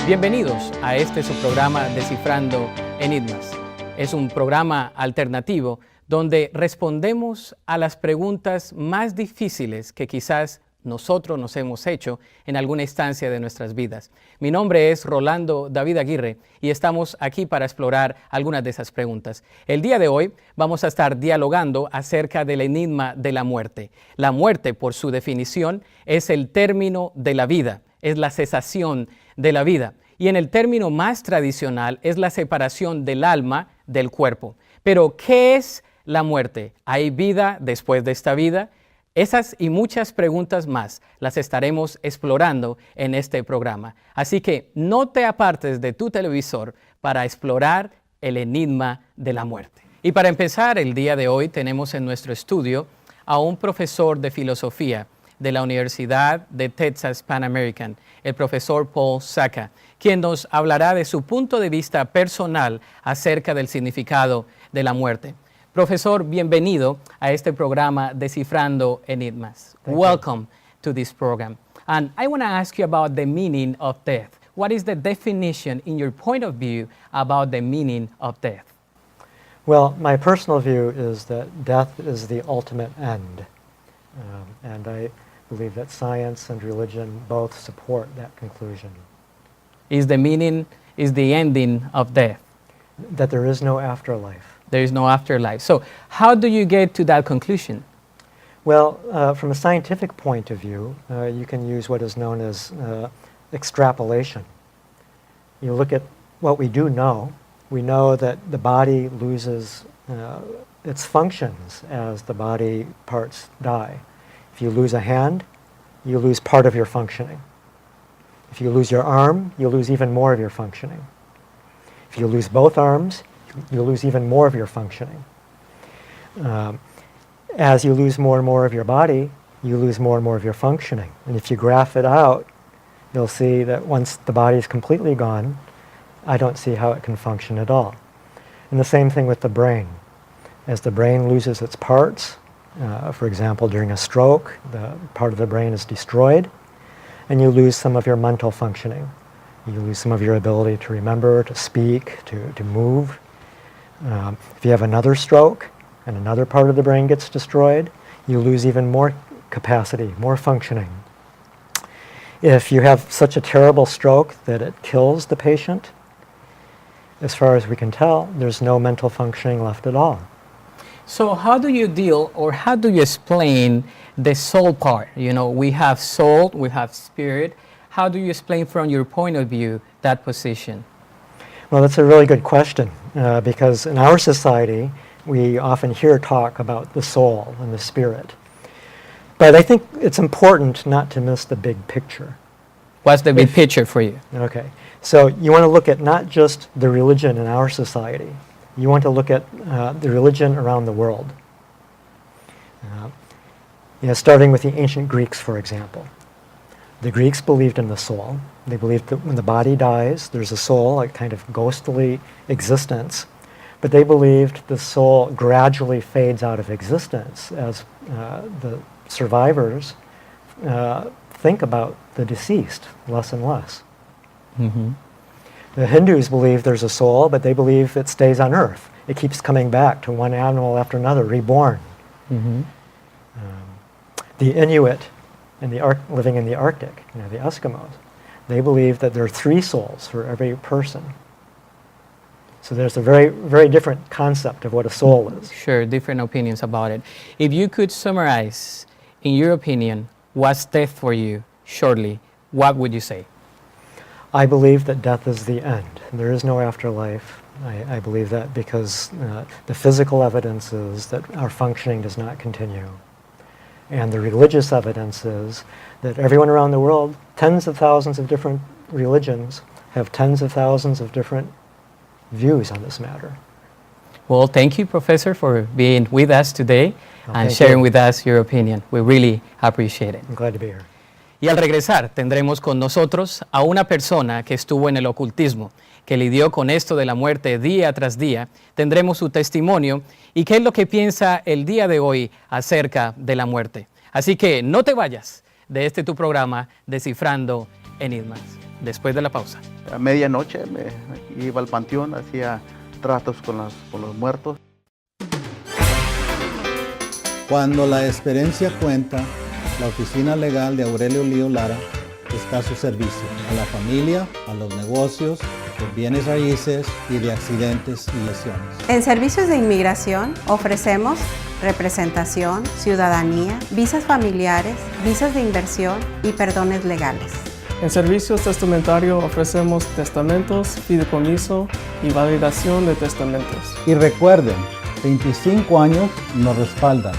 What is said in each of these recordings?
Bienvenidos a su programa Descifrando Enigmas. Es un programa alternativo donde respondemos a las preguntas más difíciles que quizás nosotros nos hemos hecho en alguna instancia de nuestras vidas. Mi nombre es Rolando David Aguirre y estamos aquí para explorar algunas de esas preguntas. El día de hoy vamos a estar dialogando acerca del enigma de la muerte. La muerte, por su definición, es el término de la vida, es la cesación de la vida. Y en el término más tradicional es la separación del alma del cuerpo. Pero, ¿qué es la muerte? ¿Hay vida después de esta vida? Esas y muchas preguntas más las estaremos explorando en este programa. Así que no te apartes de tu televisor para explorar el enigma de la muerte. Y para empezar, el día de hoy tenemos en nuestro estudio a un profesor de filosofía de la Universidad de Texas Pan American, el profesor Paul Saka, quien nos hablará de su punto de vista personal acerca del significado de la muerte. Profesor, bienvenido a este programa Descifrando Enigmas. Welcome to this program. And I want to ask you about the meaning of death. What is the definition, in your point of view, about the meaning of death? Well, my personal view is that death is the ultimate end. And I believe that science and religion both support that conclusion. Is the ending of death? That there is no afterlife. There is no afterlife. So how do you get to that conclusion? Well, from a scientific point of view, you can use what is known as extrapolation. You look at what we do know. We know that the body loses its functions as the body parts die. If you lose a hand, you lose part of your functioning. If you lose your arm, you lose even more of your functioning. If you lose both arms, you lose even more of your functioning. As you lose more and more of your body, you lose more and more of your functioning. And if you graph it out, you'll see that once the body is completely gone, I don't see how it can function at all. And the same thing with the brain. As the brain loses its parts, for example, during a stroke, the part of the brain is destroyed, and you lose some of your mental functioning. You lose some of your ability to remember, to speak, to move. If you have another stroke and another part of the brain gets destroyed, you lose even more capacity, more functioning. If you have such a terrible stroke that it kills the patient, as far as we can tell, there's no mental functioning left at all. So how do you deal, or how do you explain the soul part? You know, we have soul, we have spirit. How do you explain from your point of view that position? Well, that's a really good question, because in our society, we often hear talk about the soul and the spirit. But I think it's important not to miss the big picture. What's the big picture for you? Okay, so you want to look at not just the religion in our society. You want to look at the religion around the world. Starting with the ancient Greeks, for example. The Greeks believed in the soul. They believed that when the body dies, there's a soul, a kind of ghostly existence. But they believed the soul gradually fades out of existence as the survivors think about the deceased less and less. Mm-hmm. The Hindus believe there's a soul, but they believe it stays on Earth. It keeps coming back to one animal after another, reborn. Mm-hmm. The Inuit living in the Arctic, the Eskimos, they believe that there are 3 souls for every person. So there's a very, very different concept of what a soul is. Sure, different opinions about it. If you could summarize, in your opinion, what's death for you, shortly, what would you say? I believe that death is the end. There is no afterlife. I believe that because the physical evidence is that our functioning does not continue. And the religious evidence is that everyone around the world, tens of thousands of different religions, have tens of thousands of different views on this matter. Well, thank you, Professor, for being with us today and sharing with us your opinion. We really appreciate it. I'm glad to be here. Y al regresar tendremos con nosotros a una persona que estuvo en el ocultismo, que lidió con esto de la muerte día tras día. Tendremos su testimonio y qué es lo que piensa el día de hoy acerca de la muerte. Así que no te vayas de tu programa Descifrando Enigmas. después de la pausa. A medianoche me iba al panteón, hacía tratos con los muertos. Cuando la experiencia cuenta, la oficina legal de Aurelio Lío Lara está a su servicio, a la familia, a los negocios, de bienes raíces y de accidentes y lesiones. En Servicios de Inmigración ofrecemos representación, ciudadanía, visas familiares, visas de inversión y perdones legales. En Servicios Testamentarios ofrecemos testamentos, fideicomiso y validación de testamentos. Y recuerden, 25 años nos respaldan.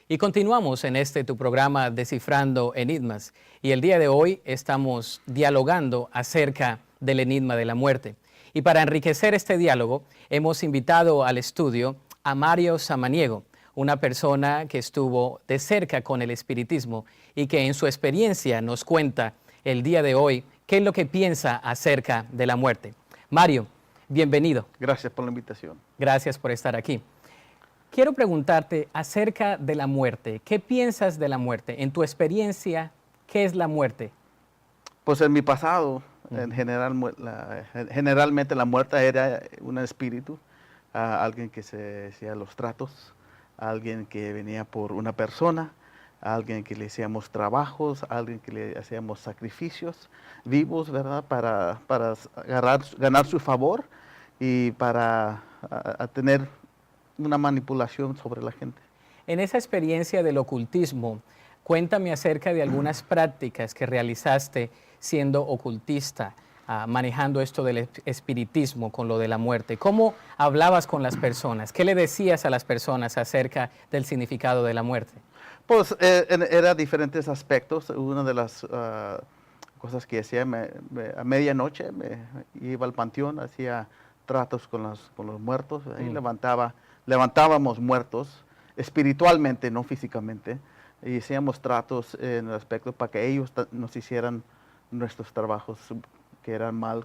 Y continuamos en tu programa Descifrando Enigmas. Y el día de hoy estamos dialogando acerca del enigma de la muerte. Y para enriquecer este diálogo, hemos invitado al estudio a Mario Samaniego, una persona que estuvo de cerca con el espiritismo y que en su experiencia nos cuenta el día de hoy qué es lo que piensa acerca de la muerte. Mario, bienvenido. Gracias por la invitación. Gracias por estar aquí. Quiero preguntarte acerca de la muerte. ¿Qué piensas de la muerte? En tu experiencia, ¿qué es la muerte? Pues en mi pasado, generalmente la muerte era un espíritu, alguien que se hacía los tratos, alguien que venía por una persona, alguien que le hacíamos trabajos, alguien que le hacíamos sacrificios vivos, ¿verdad? Para ganar su favor y para tener una manipulación sobre la gente. En esa experiencia del ocultismo, cuéntame acerca de algunas prácticas que realizaste siendo ocultista, manejando esto del espiritismo con lo de la muerte. ¿Cómo hablabas con las personas? ¿Qué le decías a las personas acerca del significado de la muerte? Pues era diferentes aspectos. Una de las cosas que hacía, a medianoche me iba al panteón, hacía tratos con los muertos, ahí levantábamos muertos espiritualmente, no físicamente, y hacíamos tratos en el aspecto para que ellos nos hicieran nuestros trabajos que eran mal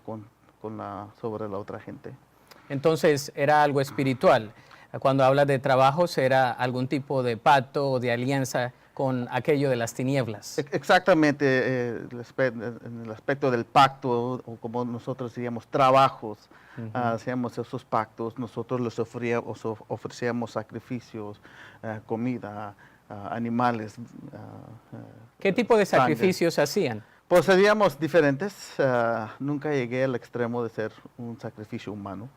sobre la otra gente. Entonces era algo espiritual. Cuando hablas de trabajos, ¿era algún tipo de pacto o de alianza con aquello de las tinieblas? Exactamente, en el aspecto del pacto, o como nosotros diríamos, trabajos, hacíamos esos pactos, nosotros les ofrecíamos sacrificios, comida, animales. ¿Qué tipo de sacrificios hacían? Pues hacíamos diferentes, nunca llegué al extremo de ser un sacrificio humano,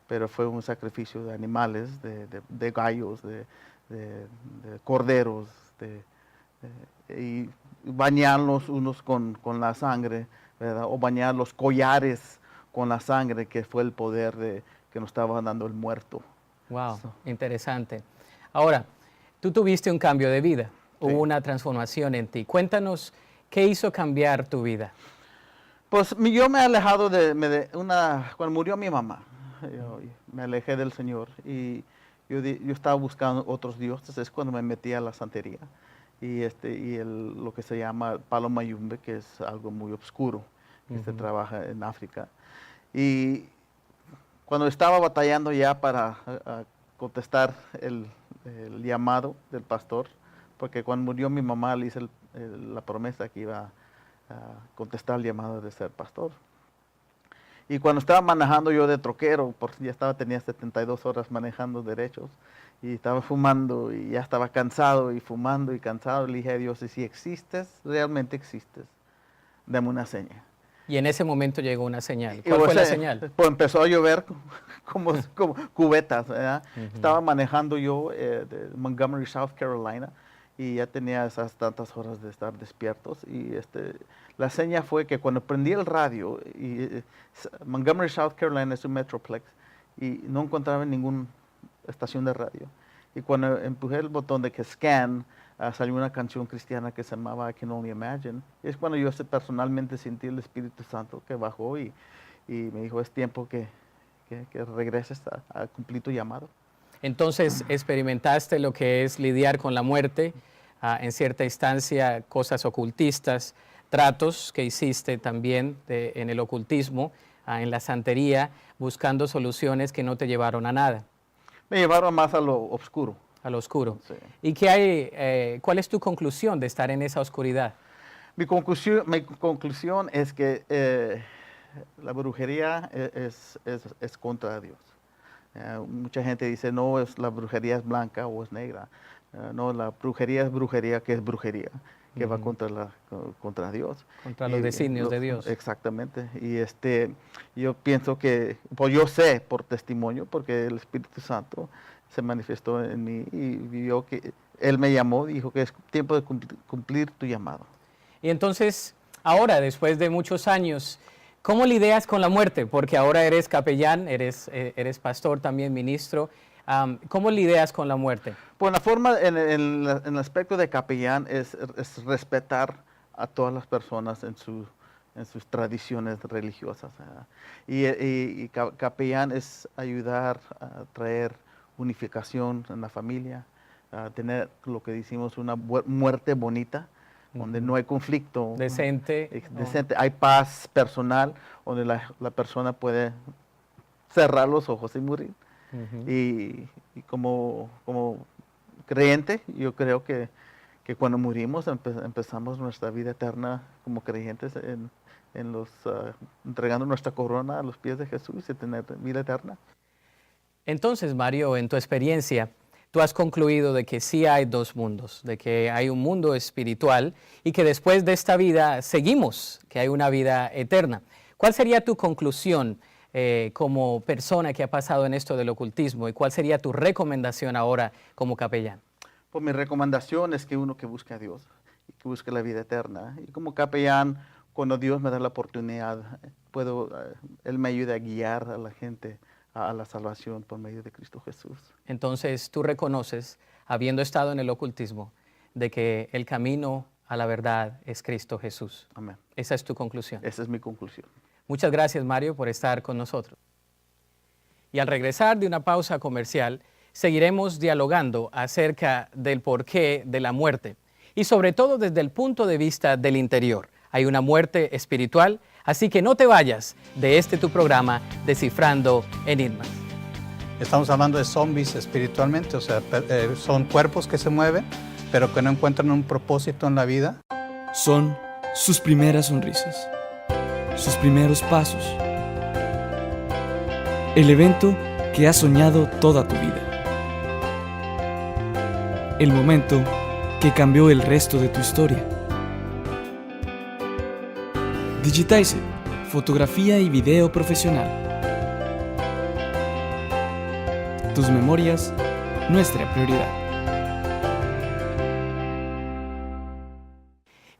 pero fue un sacrificio de animales, de gallos, de corderos, y bañarlos unos con la sangre, ¿verdad? O bañar los collares con la sangre, que fue el poder que nos estaba dando el muerto. Wow, interesante. Ahora, tú tuviste un cambio de vida, hubo una transformación en ti. Cuéntanos, ¿qué hizo cambiar tu vida? Pues yo me he alejado cuando murió mi mamá, yo me alejé del Señor y yo estaba buscando otros dioses. Es cuando me metí a la santería y lo que se llama palo mayumbe, que es algo muy oscuro, que se trabaja en África. Y cuando estaba batallando ya para contestar el llamado del pastor, porque cuando murió mi mamá le hice la promesa que iba a contestar el llamado de ser pastor. Y cuando estaba manejando yo de troquero, porque tenía 72 horas manejando derechos, y estaba fumando y ya estaba cansado y fumando y cansado, le dije a Dios, si existes, realmente existes, dame una seña. Y en ese momento llegó una señal. ¿Cuál fue la señal? Pues empezó a llover como cubetas, ¿verdad? Estaba manejando yo de Montgomery, South Carolina, y ya tenía esas tantas horas de estar despiertos. Y la seña fue que cuando prendí el radio, Montgomery, South Carolina es un metroplex, y no encontraba ninguna estación de radio. Y cuando empujé el botón de que scan, salió una canción cristiana que se llamaba I Can Only Imagine. Y es cuando yo personalmente sentí el Espíritu Santo que bajó y me dijo, es tiempo que regreses a cumplir tu llamado. Entonces experimentaste lo que es lidiar con la muerte, en cierta instancia cosas ocultistas, tratos que hiciste también en el ocultismo, en la santería, buscando soluciones que no te llevaron a nada. Me llevaron más a lo oscuro. A lo oscuro. Sí. ¿Y qué hay, cuál es tu conclusión de estar en esa oscuridad? Mi conclusión es que la brujería es contra Dios. Mucha gente dice, no, la brujería es blanca o es negra. No, la brujería es brujería, que es brujería, que va contra Dios. Contra los designios de Dios. Exactamente. Y yo pienso que, pues yo sé por testimonio, porque el Espíritu Santo se manifestó en mí y vio que Él me llamó y dijo que es tiempo de cumplir tu llamado. Y entonces, ahora, después de muchos años, ¿cómo lidias con la muerte? Porque ahora eres capellán, eres pastor también, ministro. ¿Cómo lidias con la muerte? Pues la forma, en el aspecto de capellán, es respetar a todas las personas en sus tradiciones religiosas. Y capellán es ayudar a traer unificación en la familia, a tener lo que decimos una muerte bonita, donde no hay conflicto. Decente. Decente. Hay paz personal, donde la persona puede cerrar los ojos y morir. Y como creyente, yo creo que cuando morimos empezamos nuestra vida eterna como creyentes entregando nuestra corona a los pies de Jesús y tener vida eterna. Entonces, Mario, en tu experiencia, tú has concluido de que sí hay dos mundos, de que hay un mundo espiritual y que después de esta vida seguimos, que hay una vida eterna. ¿Cuál sería tu conclusión como persona que ha pasado en esto del ocultismo y cuál sería tu recomendación ahora como capellán? Pues mi recomendación es que uno que busque a Dios y que busque la vida eterna. Y como capellán, cuando Dios me da la oportunidad, Él me ayuda a guiar a la gente a la salvación por medio de Cristo Jesús. Entonces tú reconoces, habiendo estado en el ocultismo, de que el camino a la verdad es Cristo Jesús. Amén. Esa es tu conclusión. Esa es mi conclusión. Muchas gracias, Mario, por estar con nosotros. Y al regresar de una pausa comercial, seguiremos dialogando acerca del porqué de la muerte y sobre todo desde el punto de vista del interior. Hay una muerte espiritual, así que no te vayas de tu programa Descifrando Enigmas. Estamos hablando de zombies espiritualmente, o sea, son cuerpos que se mueven, pero que no encuentran un propósito en la vida. Son sus primeras sonrisas, sus primeros pasos, el evento que has soñado toda tu vida, el momento que cambió el resto de tu historia. Digitize, fotografía y video profesional. Tus memorias, nuestra prioridad.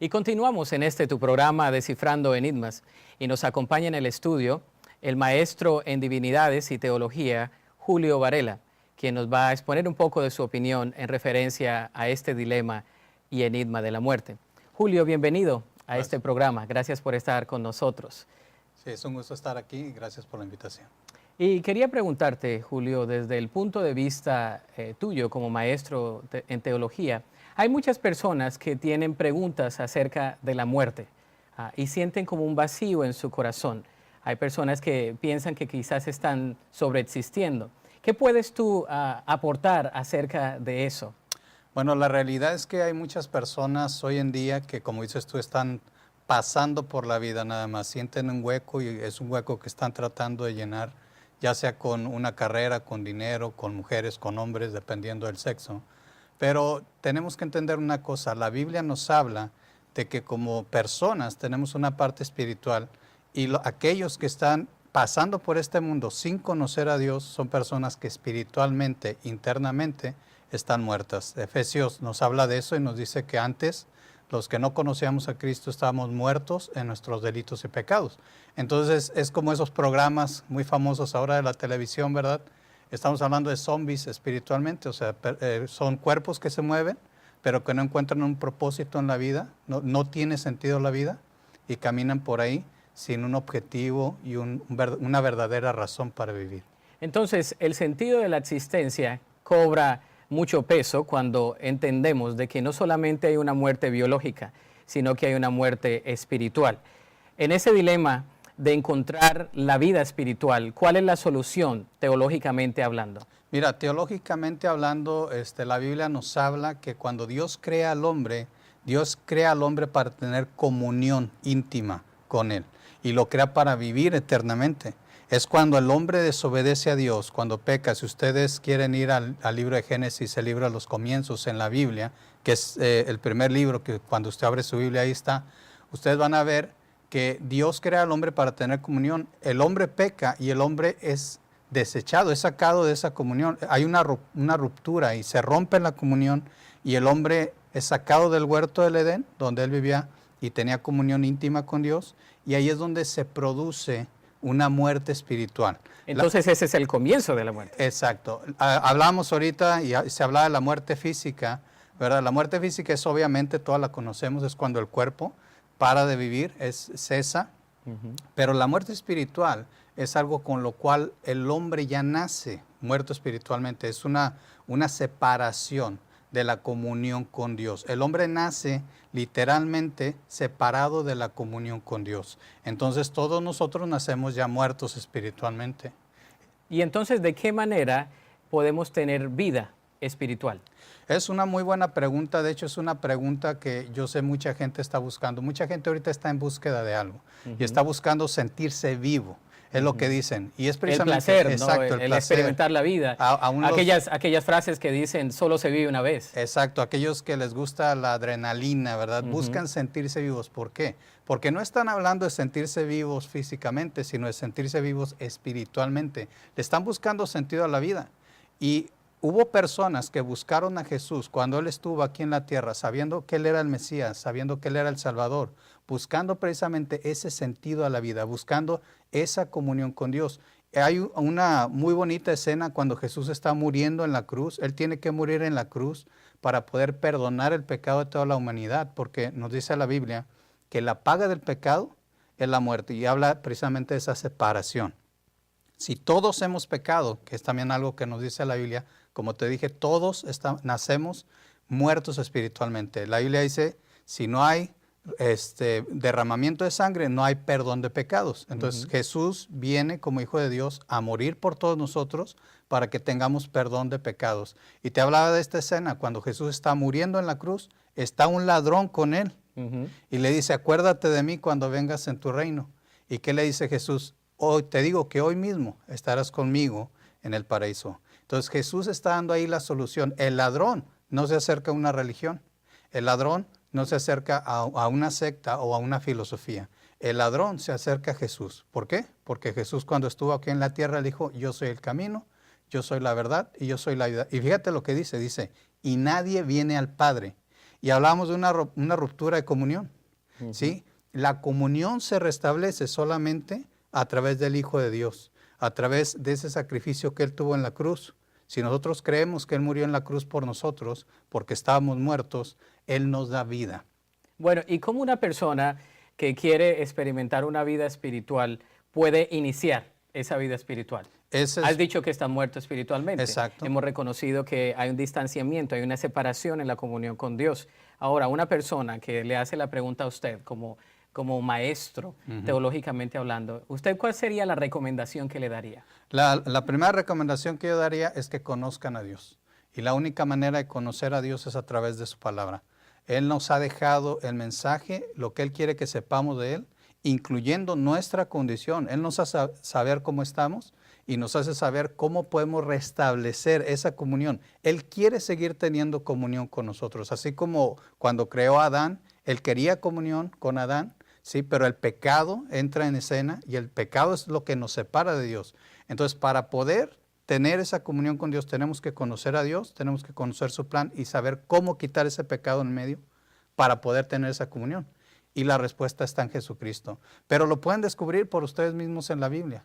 Y continuamos en tu programa Descifrando Enigmas y nos acompaña en el estudio el maestro en Divinidades y Teología, Julio Varela, quien nos va a exponer un poco de su opinión en referencia a este dilema y enigma de la muerte. Julio, bienvenido a este programa. Gracias por estar con nosotros. Sí, es un gusto estar aquí y gracias por la invitación. Y quería preguntarte, Julio, desde el punto de vista tuyo como maestro en teología, hay muchas personas que tienen preguntas acerca de la muerte y sienten como un vacío en su corazón. Hay personas que piensan que quizás están sobreexistiendo. ¿Qué puedes tú aportar acerca de eso? Bueno, la realidad es que hay muchas personas hoy en día que, como dices tú, están pasando por la vida nada más, sienten un hueco y es un hueco que están tratando de llenar, ya sea con una carrera, con dinero, con mujeres, con hombres, dependiendo del sexo. Pero tenemos que entender una cosa, la Biblia nos habla de que como personas tenemos una parte espiritual y aquellos que están pasando por este mundo sin conocer a Dios son personas que espiritualmente, internamente, están muertas. Efesios nos habla de eso y nos dice que antes los que no conocíamos a Cristo estábamos muertos en nuestros delitos y pecados. Entonces es como esos programas muy famosos ahora de la televisión, ¿verdad? Estamos hablando de zombies espiritualmente, o sea, son cuerpos que se mueven, pero que no encuentran un propósito en la vida, no tiene sentido la vida y caminan por ahí sin un objetivo y una verdadera razón para vivir. Entonces, el sentido de la existencia cobra mucho peso cuando entendemos de que no solamente hay una muerte biológica, sino que hay una muerte espiritual. En ese dilema de encontrar la vida espiritual, ¿cuál es la solución teológicamente hablando? Mira, teológicamente hablando, la Biblia nos habla que cuando Dios crea al hombre, Dios crea al hombre para tener comunión íntima con Él y lo crea para vivir eternamente. Es cuando el hombre desobedece a Dios, cuando peca. Si ustedes quieren ir al libro de Génesis, el libro de los comienzos en la Biblia, que es el primer libro que cuando usted abre su Biblia ahí está, ustedes van a ver que Dios crea al hombre para tener comunión. El hombre peca y el hombre es desechado, es sacado de esa comunión. Hay una ruptura y se rompe la comunión y el hombre es sacado del huerto del Edén, donde él vivía y tenía comunión íntima con Dios, y ahí es donde se produce una muerte espiritual. Entonces ese es el comienzo de la muerte. Exacto. Hablamos ahorita y se hablaba de la muerte física, ¿verdad? La muerte física es obviamente, todas la conocemos, es cuando el cuerpo para de vivir, cesa. Pero la muerte espiritual es algo con lo cual el hombre ya nace muerto espiritualmente. Es una separación de la comunión con Dios. El hombre nace literalmente separado de la comunión con Dios. Entonces todos nosotros nacemos ya muertos espiritualmente. Y entonces, ¿de qué manera podemos tener vida espiritual? Es una muy buena pregunta. De hecho, es una pregunta que yo sé mucha gente está buscando. Mucha gente ahorita está en búsqueda de algo y está buscando sentirse vivo. Es lo que dicen. Y es precisamente el placer, exacto, ¿no? El placer. experimentar la vida. Aquellas frases que dicen solo se vive una vez. Exacto, aquellos que les gusta la adrenalina, ¿verdad? Buscan sentirse vivos. ¿Por qué? Porque no están hablando de sentirse vivos físicamente, sino de sentirse vivos espiritualmente. Le están buscando sentido a la vida. Y hubo personas que buscaron a Jesús cuando Él estuvo aquí en la tierra, sabiendo que Él era el Mesías, sabiendo que Él era el Salvador, buscando precisamente ese sentido a la vida, buscando esa comunión con Dios. Hay una muy bonita escena cuando Jesús está muriendo en la cruz. Él tiene que morir en la cruz para poder perdonar el pecado de toda la humanidad, porque nos dice la Biblia que la paga del pecado es la muerte, y habla precisamente de esa separación. Si todos hemos pecado, que es también algo que nos dice la Biblia, como te dije, todos nacemos muertos espiritualmente. La Biblia dice, si no hay derramamiento de sangre, no hay perdón de pecados. Entonces Jesús viene como Hijo de Dios a morir por todos nosotros para que tengamos perdón de pecados. Y te hablaba de esta escena, cuando Jesús está muriendo en la cruz, está un ladrón con él y le dice, acuérdate de mí cuando vengas en tu reino. ¿Y qué le dice Jesús? Hoy te digo que hoy mismo estarás conmigo en el paraíso. Entonces Jesús está dando ahí la solución. El ladrón no se acerca a una religión. El ladrón no se acerca a una secta o a una filosofía. El ladrón se acerca a Jesús. ¿Por qué? Porque Jesús cuando estuvo aquí en la tierra dijo, yo soy el camino, yo soy la verdad y yo soy la vida. Y fíjate lo que dice, y nadie viene al Padre. Y hablamos de una ruptura de comunión. ¿Sí? La comunión se restablece solamente a través del Hijo de Dios, a través de ese sacrificio que Él tuvo en la cruz. Si nosotros creemos que Él murió en la cruz por nosotros, porque estábamos muertos, Él nos da vida. Bueno, ¿y cómo una persona que quiere experimentar una vida espiritual puede iniciar esa vida espiritual? Has dicho que está muerto espiritualmente. Exacto. Hemos reconocido que hay un distanciamiento, hay una separación en la comunión con Dios. Ahora, una persona que le hace la pregunta a usted como maestro, teológicamente hablando, ¿usted cuál sería la recomendación que le daría? La primera recomendación que yo daría es que conozcan a Dios. Y la única manera de conocer a Dios es a través de su palabra. Él nos ha dejado el mensaje, lo que Él quiere que sepamos de Él, incluyendo nuestra condición. Él nos hace saber cómo estamos y nos hace saber cómo podemos restablecer esa comunión. Él quiere seguir teniendo comunión con nosotros. Así como cuando creó a Adán, Él quería comunión con Adán, sí, pero el pecado entra en escena y el pecado es lo que nos separa de Dios. Entonces, para poder tener esa comunión con Dios, tenemos que conocer a Dios, tenemos que conocer su plan y saber cómo quitar ese pecado en medio para poder tener esa comunión. Y la respuesta está en Jesucristo. Pero lo pueden descubrir por ustedes mismos en la Biblia.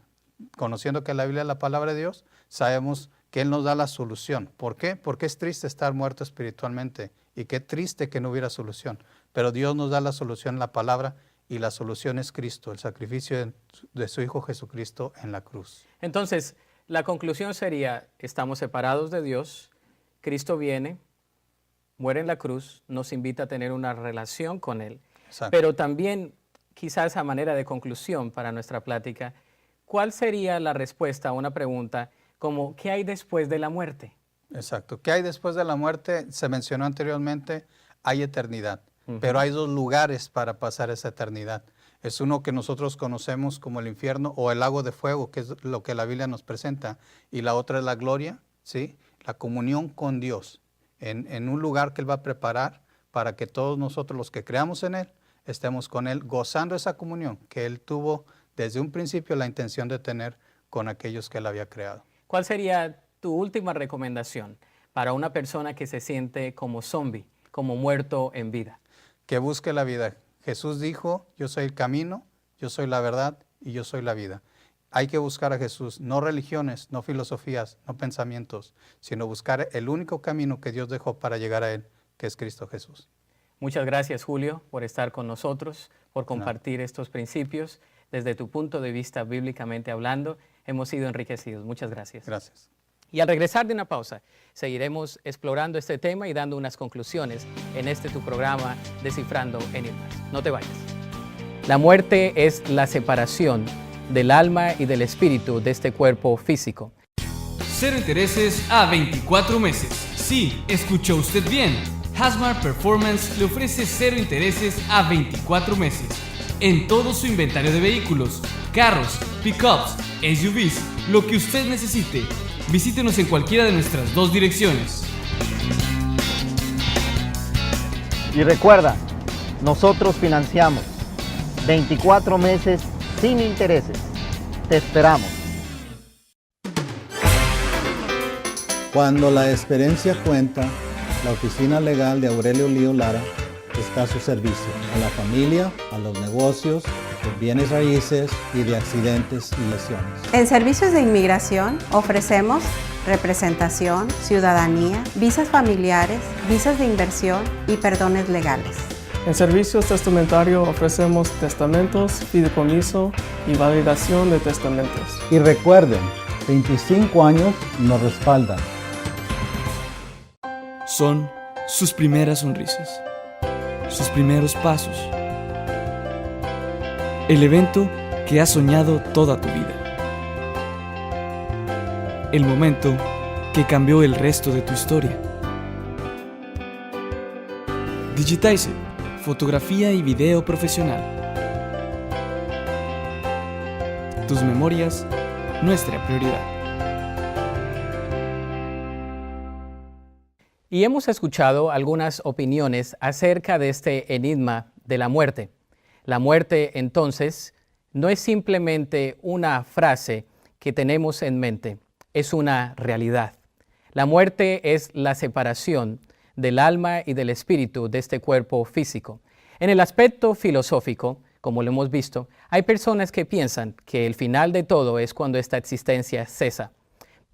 Conociendo que la Biblia es la palabra de Dios, sabemos que Él nos da la solución. ¿Por qué? Porque es triste estar muerto espiritualmente y qué triste que no hubiera solución. Pero Dios nos da la solución en la palabra y la solución es Cristo, el sacrificio de su Hijo Jesucristo en la cruz. Entonces, la conclusión sería, estamos separados de Dios, Cristo viene, muere en la cruz, nos invita a tener una relación con Él. Exacto. Pero también, quizás a manera de conclusión para nuestra plática, ¿cuál sería la respuesta a una pregunta como ¿qué hay después de la muerte? Exacto. ¿Qué hay después de la muerte? Se mencionó anteriormente, hay eternidad. pero hay dos lugares para pasar esa eternidad. Es uno que nosotros conocemos como el infierno o el lago de fuego, que es lo que la Biblia nos presenta, y la otra es la gloria, ¿sí? La comunión con Dios, en un lugar que Él va a preparar para que todos nosotros los que creamos en Él, estemos con Él gozando esa comunión que Él tuvo desde un principio la intención de tener con aquellos que Él había creado. ¿Cuál sería tu última recomendación para una persona que se siente como zombie, como muerto en vida? Que busque la vida. Jesús dijo, yo soy el camino, yo soy la verdad y yo soy la vida. Hay que buscar a Jesús, no religiones, no filosofías, no pensamientos, sino buscar el único camino que Dios dejó para llegar a Él, que es Cristo Jesús. Muchas gracias, Julio, por estar con nosotros, por compartir estos principios. Desde tu punto de vista, bíblicamente hablando, hemos sido enriquecidos. Muchas gracias. Gracias. Y al regresar de una pausa, seguiremos explorando este tema y dando unas conclusiones en tu programa Descifrando Enigmas. No te vayas. La muerte es la separación del alma y del espíritu de este cuerpo físico. Cero intereses a 24 meses. Sí, escuchó usted bien. Hasmar Performance le ofrece cero intereses a 24 meses en todo su inventario de vehículos, carros, pickups, SUVs, lo que usted necesite. Visítenos en cualquiera de nuestras 2 direcciones. Y recuerda, nosotros financiamos 24 meses sin intereses. Te esperamos. Cuando la experiencia cuenta, la Oficina Legal de Aurelio Lío Lara está a su servicio, a la familia, a los negocios, de bienes raíces y de accidentes y lesiones. En Servicios de Inmigración ofrecemos representación, ciudadanía, visas familiares, visas de inversión y perdones legales. En Servicios Testamentario ofrecemos testamentos, fideicomiso y validación de testamentos. Y recuerden, 25 años nos respaldan. Son sus primeras sonrisas, sus primeros pasos, el evento que has soñado toda tu vida, el momento que cambió el resto de tu historia. Digitize, fotografía y video profesional. Tus memorias, nuestra prioridad. Y hemos escuchado algunas opiniones acerca de este enigma de la muerte. La muerte, entonces, no es simplemente una frase que tenemos en mente, es una realidad. La muerte es la separación del alma y del espíritu de este cuerpo físico. En el aspecto filosófico, como lo hemos visto, hay personas que piensan que el final de todo es cuando esta existencia cesa,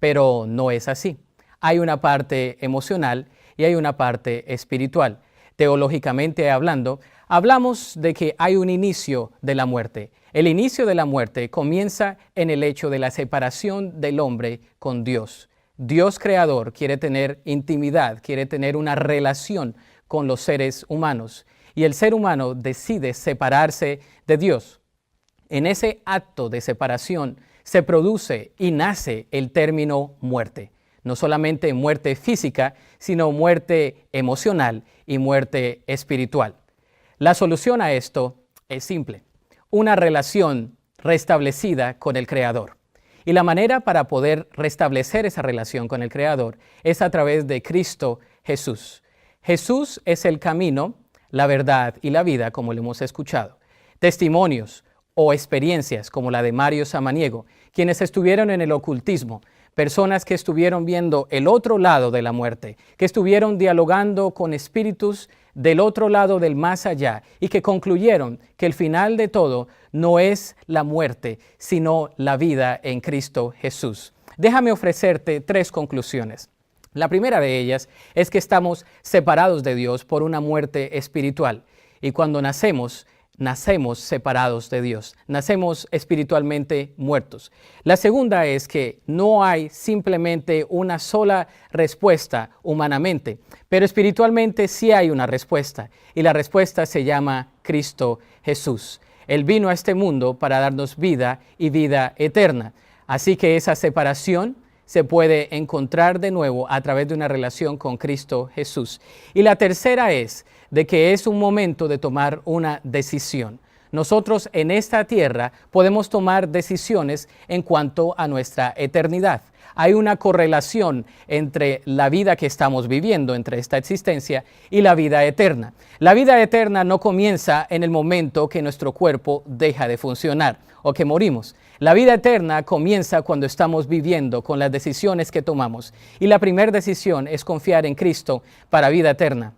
pero no es así. Hay una parte emocional y hay una parte espiritual. Teológicamente hablando, hablamos de que hay un inicio de la muerte. El inicio de la muerte comienza en el hecho de la separación del hombre con Dios. Dios creador quiere tener intimidad, quiere tener una relación con los seres humanos y el ser humano decide separarse de Dios. En ese acto de separación se produce y nace el término muerte. No solamente muerte física, sino muerte emocional y muerte espiritual. La solución a esto es simple: una relación restablecida con el Creador. Y la manera para poder restablecer esa relación con el Creador es a través de Cristo Jesús. Jesús es el camino, la verdad y la vida, como lo hemos escuchado. Testimonios o experiencias como la de Mario Samaniego, quienes estuvieron en el ocultismo, personas que estuvieron viendo el otro lado de la muerte, que estuvieron dialogando con espíritus del otro lado del más allá y que concluyeron que el final de todo no es la muerte, sino la vida en Cristo Jesús. Déjame ofrecerte 3 conclusiones. La primera de ellas es que estamos separados de Dios por una muerte espiritual y cuando nacemos separados de Dios, nacemos espiritualmente muertos. La segunda es que no hay simplemente una sola respuesta humanamente, pero espiritualmente sí hay una respuesta, y la respuesta se llama Cristo Jesús. Él vino a este mundo para darnos vida y vida eterna. Así que esa separación se puede encontrar de nuevo a través de una relación con Cristo Jesús. Y la tercera es de que es un momento de tomar una decisión. Nosotros en esta tierra podemos tomar decisiones en cuanto a nuestra eternidad. Hay una correlación entre la vida que estamos viviendo, entre esta existencia y la vida eterna. La vida eterna no comienza en el momento que nuestro cuerpo deja de funcionar o que morimos. La vida eterna comienza cuando estamos viviendo con las decisiones que tomamos. Y la primera decisión es confiar en Cristo para vida eterna.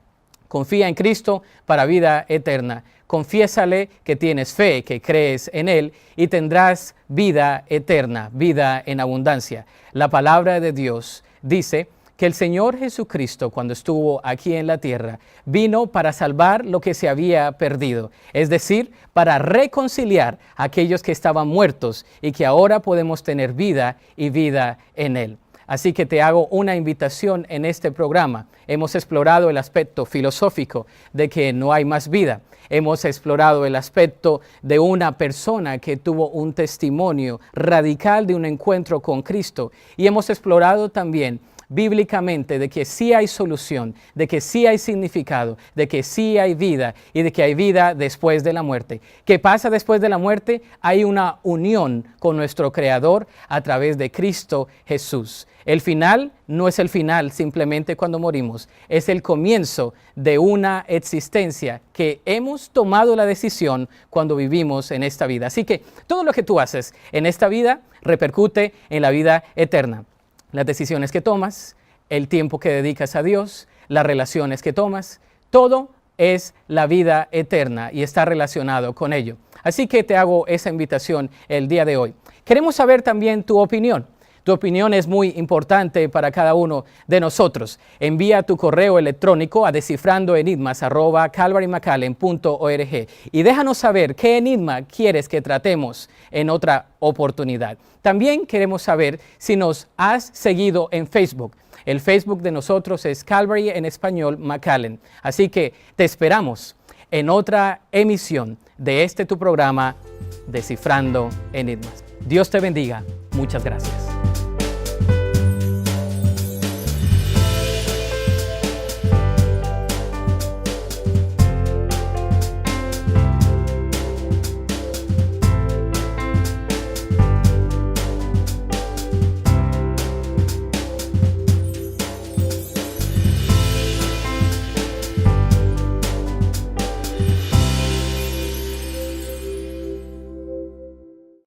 Confía en Cristo para vida eterna. Confiésale que tienes fe, que crees en Él y tendrás vida eterna, vida en abundancia. La palabra de Dios dice que el Señor Jesucristo, cuando estuvo aquí en la tierra, vino para salvar lo que se había perdido, es decir, para reconciliar a aquellos que estaban muertos y que ahora podemos tener vida y vida en Él. Así que te hago una invitación en este programa. Hemos explorado el aspecto filosófico de que no hay más vida. Hemos explorado el aspecto de una persona que tuvo un testimonio radical de un encuentro con Cristo. Y hemos explorado también bíblicamente de que sí hay solución, de que sí hay significado, de que sí hay vida y de que hay vida después de la muerte. ¿Qué pasa después de la muerte? Hay una unión con nuestro Creador a través de Cristo Jesús. El final no es el final simplemente cuando morimos, es el comienzo de una existencia que hemos tomado la decisión cuando vivimos en esta vida. Así que todo lo que tú haces en esta vida repercute en la vida eterna. Las decisiones que tomas, el tiempo que dedicas a Dios, las relaciones que tomas, todo es la vida eterna y está relacionado con ello. Así que te hago esa invitación el día de hoy. Queremos saber también tu opinión. Tu opinión es muy importante para cada uno de nosotros. Envía tu correo electrónico a descifrandoenigmas@calvarymcallen.org y déjanos saber qué enigma quieres que tratemos en otra oportunidad. También queremos saber si nos has seguido en Facebook. El Facebook de nosotros es Calvary en español McAllen. Así que te esperamos en otra emisión de tu programa Descifrando Enigmas. Dios te bendiga. Muchas gracias.